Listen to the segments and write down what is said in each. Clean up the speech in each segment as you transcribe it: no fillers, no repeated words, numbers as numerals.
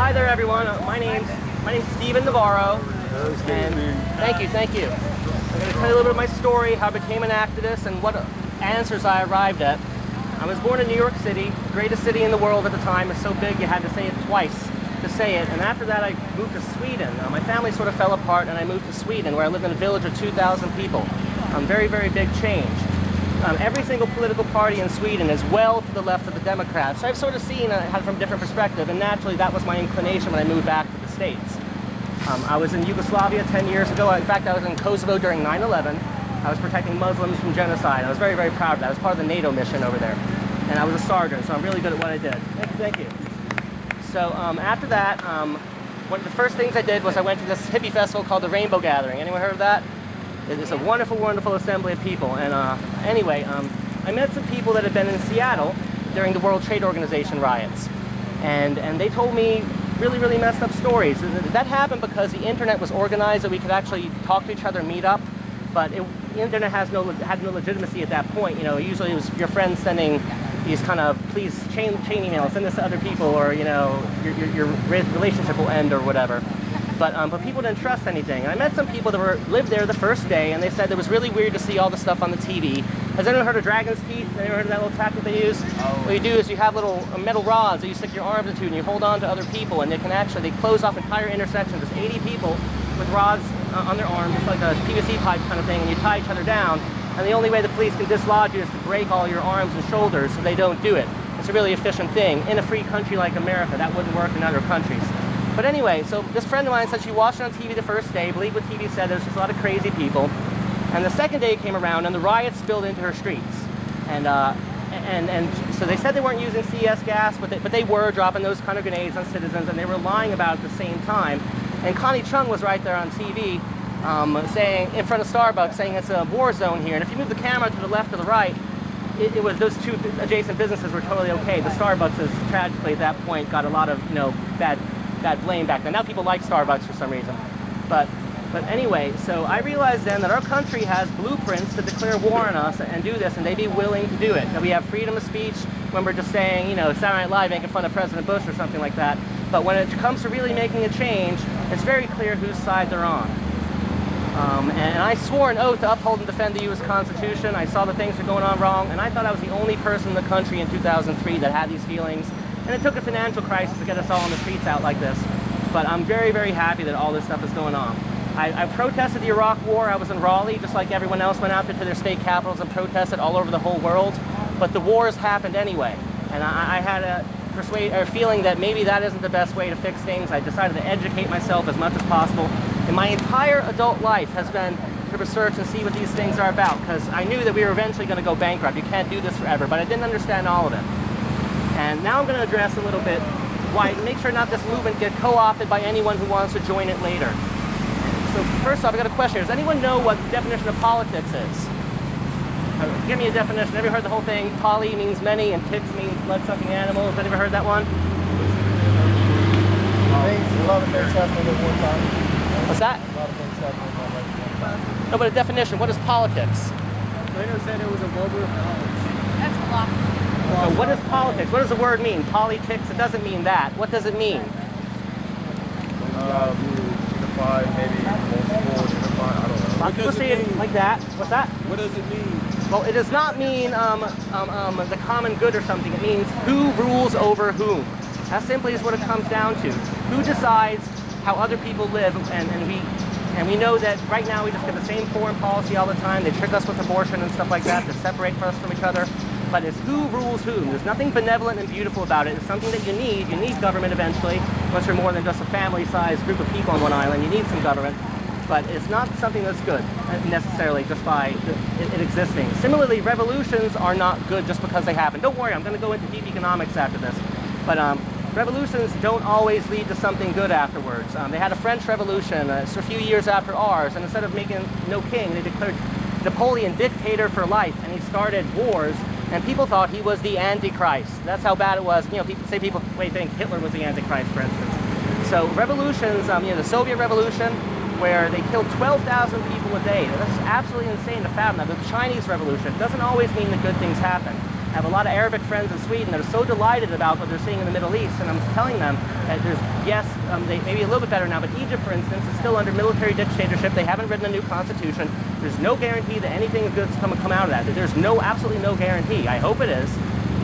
Hi there, everyone. My name's Stephen Navarro. And thank you. I'm going to tell you a little bit of my story, how I became an activist, and what answers I arrived at. I was born in New York City, greatest city in the world at the time. It's so big you had to say it twice to say it. And after that, I moved to Sweden. My family sort of fell apart, and I moved to Sweden, where I lived in a village of 2,000 people. Very, very big change. Every single political party in Sweden is well to the left of the Democrats. So I've sort of seen it from a different perspective, and naturally that was my inclination when I moved back to the States. I was in Yugoslavia 10 years ago. In fact, I was in Kosovo during 9/11. I was protecting Muslims from genocide. I was very, very proud of that. I was part of the NATO mission over there. And I was a sergeant, so I'm really good at what I did. Thank you. So after that, one of the first things I did was I went to this hippie festival called the Rainbow Gathering. Anyone heard of that? It's a wonderful, wonderful assembly of people. And anyway, I met some people that had been in Seattle during the World Trade Organization riots. And they told me really, really messed up stories. That happened because the internet was organized that we could actually talk to each other and meet up. But the internet had no legitimacy at that point. You know, usually it was your friends sending these kind of please chain emails, send this to other people, or you know, your relationship will end or whatever. But people didn't trust anything. And I met some people that lived there the first day, and they said it was really weird to see all the stuff on the TV. Has anyone heard of dragon's teeth? Anyone heard of that little tactic they use? What you do is you have little metal rods that you stick your arms into, and you hold on to other people, and they close off entire intersections. There's 80 people with rods on their arms, just like a PVC pipe kind of thing, and you tie each other down. And the only way the police can dislodge you is to break all your arms and shoulders, so they don't do it. It's a really efficient thing. In a free country like America, that wouldn't work in other countries. But anyway, so this friend of mine said she watched it on TV the first day, believed what TV said, there was just a lot of crazy people. And the second day came around, and the riots spilled into her streets. And so they said they weren't using CS gas, but they were dropping those kind of grenades on citizens, and they were lying about it at the same time. And Connie Chung was right there on TV, saying, in front of Starbucks, saying it's a war zone here. And if you move the camera to the left or the right, it was those two adjacent businesses were totally okay. The Starbucks is tragically at that point got a lot of bad blame back then. Now people like Starbucks for some reason. But anyway, so I realized then that our country has blueprints to declare war on us and do this, and they'd be willing to do it. That we have freedom of speech when we're just saying, Saturday Night Live making fun of President Bush or something like that. But when it comes to really making a change, it's very clear whose side they're on. And I swore an oath to uphold and defend the U.S. Constitution. I saw the things were going on wrong, and I thought I was the only person in the country in 2003 that had these feelings. And it took a financial crisis to get us all on the streets out like this. But I'm very, very happy that all this stuff is going on. I protested the Iraq War. I was in Raleigh, just like everyone else went out there to their state capitals and protested all over the whole world. But the wars happened anyway. And I had a feeling that maybe that isn't the best way to fix things. I decided to educate myself as much as possible. And my entire adult life has been to research and see what these things are about, because I knew that we were eventually going to go bankrupt. You can't do this forever, but I didn't understand all of it. And now I'm going to address a little bit why, make sure not this movement get co-opted by anyone who wants to join it later. So first off, I got a question. Does anyone know what the definition of politics is? Give me a definition. Have you heard the whole thing? Poly means many and ticks means blood-sucking animals. Have you ever heard that one? A lot of things happening at one time. What's that? A lot of things happening at one time. No, but a definition. What is politics? Plato said it was a vulgar knowledge. That's philosophy. So what is politics? What does the word mean? Politics? It doesn't mean that. What does it mean? Unified, maybe multiple, unified, I don't know. People say it like that. What's that? What does it mean? Well, it does not mean the common good or something. It means who rules over whom. That simply is what it comes down to. Who decides how other people live, and we know that right now we just get the same foreign policy all the time. They trick us with abortion and stuff like that to separate us from each other. But it's who rules whom. There's nothing benevolent and beautiful about it. It's something that you need. You need government eventually. Once you're more than just a family-sized group of people on one island, you need some government. But it's not something that's good necessarily just by it existing. Similarly, revolutions are not good just because they happen. Don't worry, I'm going to go into deep economics after this. But revolutions don't always lead to something good afterwards. They had a French Revolution a few years after ours, and instead of making no king, they declared Napoleon dictator for life, and he started wars. And people thought he was the Antichrist. That's how bad it was. People think Hitler was the Antichrist, for instance. So revolutions, the Soviet Revolution, where they killed 12,000 people a day. That's absolutely insane to fathom that. The Chinese Revolution doesn't always mean that good things happen. I have a lot of Arabic friends in Sweden that are so delighted about what they're seeing in the Middle East, and I'm telling them that there's, yes, they may be a little bit better now, but Egypt, for instance, is still under military dictatorship. They haven't written a new constitution. There's no guarantee that anything good is going to come out of that. There's absolutely no guarantee. I hope it is.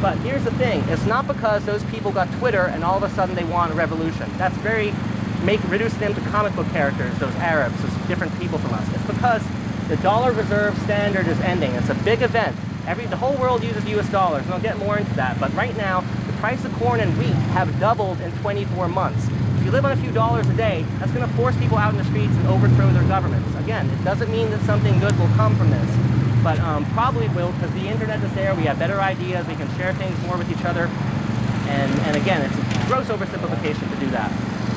But here's the thing. It's not because those people got Twitter and all of a sudden they want a revolution. That's reducing them to comic book characters, those Arabs, those different people from us. It's because the dollar reserve standard is ending. It's a big event. The whole world uses US dollars, and I'll get more into that. But right now, the price of corn and wheat have doubled in 24 months. If you live on a few dollars a day, that's going to force people out in the streets and overthrow their governments. Again, it doesn't mean that something good will come from this, but probably will, because the internet is there. We have better ideas. We can share things more with each other. And again, it's a gross oversimplification to do that.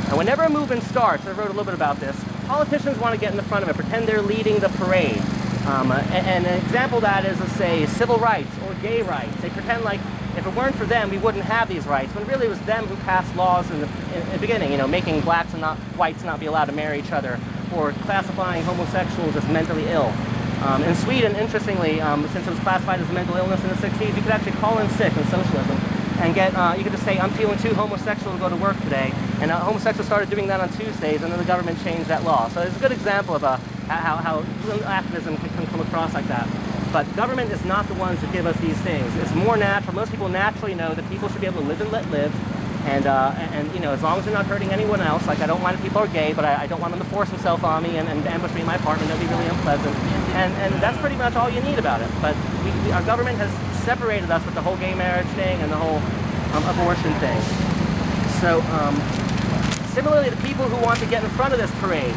And whenever a movement starts, I wrote a little bit about this, politicians want to get in the front of it, pretend they're leading the parade. And an example of that is, let's say, civil rights or gay rights. They pretend like if it weren't for them, we wouldn't have these rights, when really it was them who passed laws in the beginning, making blacks and not whites not be allowed to marry each other, or classifying homosexuals as mentally ill. In Sweden, interestingly, since it was classified as a mental illness in the 60s, you could actually call in sick in socialism and you could just say, I'm feeling too homosexual to go to work today. And homosexuals started doing that on Tuesdays, and then the government changed that law. So it's a good example of how activism can come across like that. But government is not the ones that give us these things. It's more natural. Most people naturally know that people should be able to live and let live. And as long as they're not hurting anyone else, like I don't mind if people are gay, but I don't want them to force themselves on me and ambush me in my apartment. That'd be really unpleasant. And that's pretty much all you need about it. But our government has separated us with the whole gay marriage thing and the whole abortion thing. So similarly, the people who want to get in front of this parade,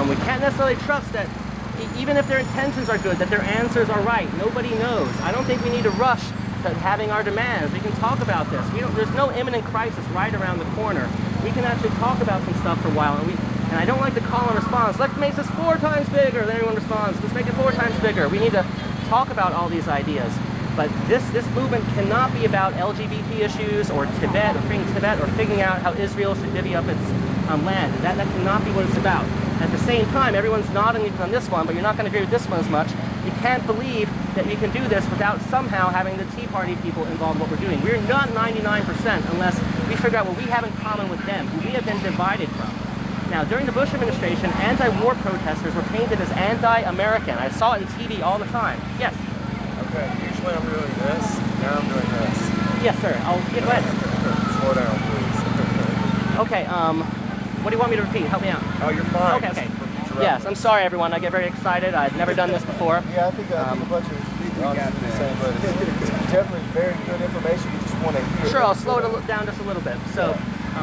we can't necessarily trust that even if their intentions are good, that their answers are right. Nobody knows. I don't think we need to rush to having our demands. We can talk about this. There's no imminent crisis right around the corner. We can actually talk about some stuff for a while. And I don't like the call and response. Let's make this 4 times bigger. Then everyone responds. Let's make it 4 times bigger. We need to talk about all these ideas. But this movement cannot be about LGBT issues or Tibet or freeing Tibet or figuring out how Israel should divvy up its land. That cannot be what it's about. At the same time, everyone's nodding on this one, but you're not going to agree with this one as much. You can't believe that you can do this without somehow having the Tea Party people involved in what we're doing. We're not 99% unless we figure out what we have in common with them, who we have been divided from. Now, during the Bush administration, anti-war protesters were painted as anti-American. I saw it in TV all the time. Yes? Okay, usually I'm doing this, now I'm doing this. Yes, sir. Go ahead. Slow down, please. Okay, what do you want me to repeat? Help me out. Oh, you're fine. Okay. Yes, I'm sorry, everyone. I get very excited. I've never done this before. Yeah, I think a bunch of people got the same, but it's definitely very good information. You just want to hear. Sure, I'll slow it down just a little bit. So,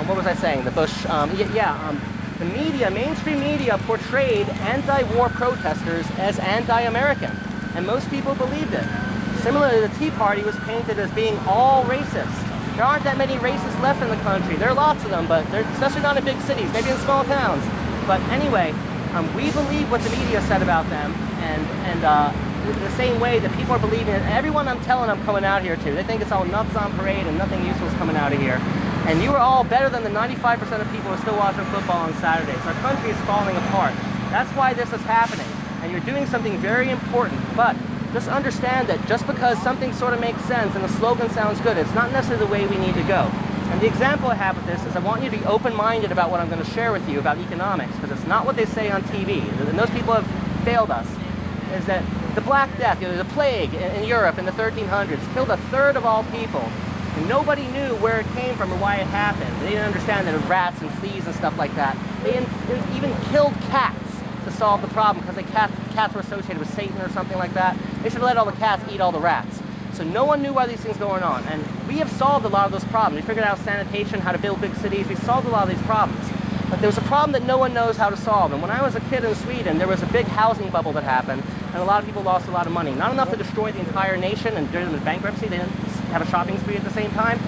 what was I saying? The Bush, the media, mainstream media portrayed anti-war protesters as anti-American, and most people believed it. Similarly, the Tea Party was painted as being all racist. There aren't that many racists left in the country. There are lots of them, but they're especially not in big cities, maybe in small towns. But anyway, we believe what the media said about them, and the same way that people are believing it. Everyone I'm telling I'm coming out here to, they think it's all nuts on parade and nothing useful is coming out of here. And you are all better than the 95% of people who are still watching football on Saturdays. Our country is falling apart. That's why this is happening. And you're doing something very important. But just understand that just because something sort of makes sense and the slogan sounds good, it's not necessarily the way we need to go. And the example I have with this is I want you to be open-minded about what I'm going to share with you about economics, because it's not what they say on TV. And those people have failed us. Is that the Black Death, the plague in Europe in the 1300s, killed 1/3 of all people. And nobody knew where it came from or why it happened. They didn't understand that it was rats and fleas and stuff like that. They even killed cats to solve the problem because cats were associated with Satan or something like that. They should have let all the cats eat all the rats. So no one knew why these things were going on. And we have solved a lot of those problems. We figured out sanitation, how to build big cities. We solved a lot of these problems. But there was a problem that no one knows how to solve. And when I was a kid in Sweden, there was a big housing bubble that happened, and a lot of people lost a lot of money. Not enough to destroy the entire nation and during the bankruptcy. They didn't have a shopping spree at the same time.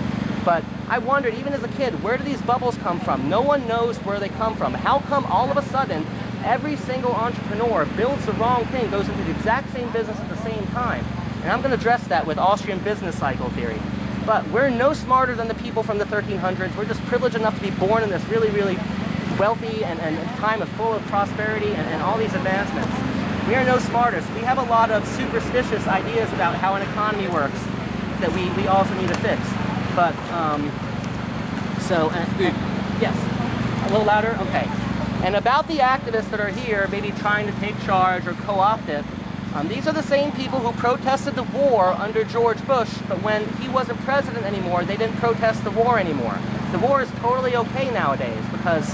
But I wondered, even as a kid, where do these bubbles come from? No one knows where they come from. How come all of a sudden every single entrepreneur builds the wrong thing, goes into the exact same business at the same time? And I'm going to address that with Austrian business cycle theory. But we're no smarter than the people from the 1300s. We're just privileged enough to be born in this really, really wealthy and time of full of prosperity and all these advancements. We are no smarter. So we have a lot of superstitious ideas about how an economy works. that we also need to fix. But, yes, a little louder? Okay. And about the activists that are here, maybe trying to take charge or co-opt it, these are the same people who protested the war under George Bush, but when he wasn't president anymore, they didn't protest the war anymore. The war is totally okay nowadays because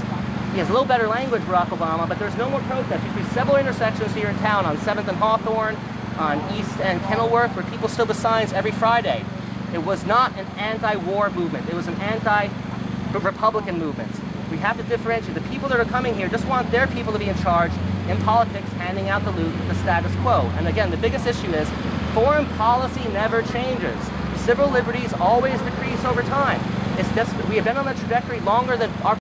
he has a little better language, Barack Obama, but there's no more protests. There used to be several intersections here in town on 7th and Hawthorne, on East and Kenilworth, where people stood with signs every Friday. It was not an anti-war movement. It was an anti-Republican movement. We have to differentiate. The people that are coming here just want their people to be in charge in politics, handing out the loot, the status quo. And again, the biggest issue is foreign policy never changes. Civil liberties always decrease over time. It's just, we have been on that trajectory longer than our